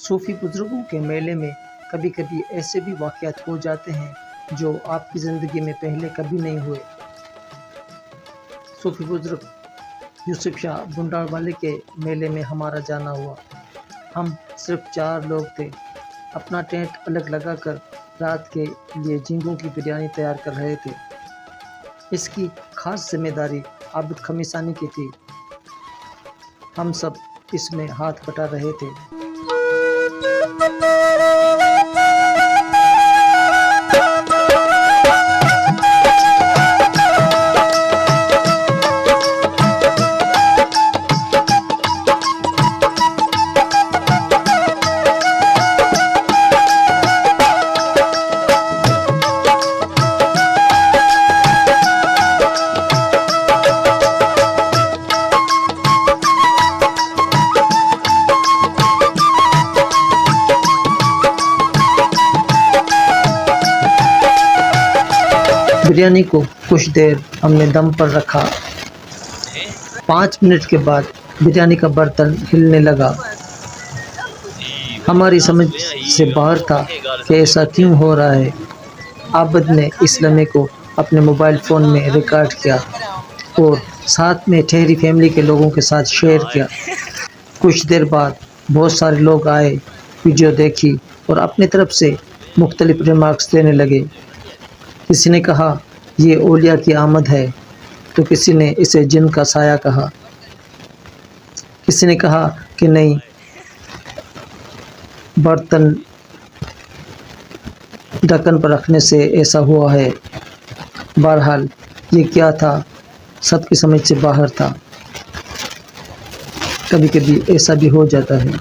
सूफी बुजुर्गों के मेले में कभी कभी ऐसे भी वाक़यात हो जाते हैं जो आपकी ज़िंदगी में पहले कभी नहीं हुए। सूफी बुजुर्ग यूसुफ शाह बुंडारवाले के मेले में हमारा जाना हुआ। हम सिर्फ 4 लोग थे। अपना टेंट अलग लगाकर रात के लिए झींगों की बिरयानी तैयार कर रहे थे। इसकी खास जिम्मेदारी आबिद खमीसानी की थी। हम सब इसमें हाथ बटा रहे थे। बिरयानी को कुछ देर हमने दम पर रखा। 5 मिनट के बाद बिरयानी का बर्तन हिलने लगा। हमारी समझ से बाहर था कि ऐसा क्यों हो रहा है। आबिद ने इस लम्हे को अपने मोबाइल फ़ोन में रिकॉर्ड किया और साथ में ठहरी फैमिली के लोगों के साथ शेयर किया। कुछ देर बाद बहुत सारे लोग आए, वीडियो देखी और अपनी तरफ से मुख्तलिफ रिमार्क्स देने लगे। किसी ने कहा ये औलिया की आमद है, तो किसी ने इसे जिन का साया कहा। किसी ने कहा कि नहीं, बर्तन ढक्कन पर रखने से ऐसा हुआ है। बहरहाल ये क्या था, सबकी समझ से बाहर था। कभी कभी ऐसा भी हो जाता है।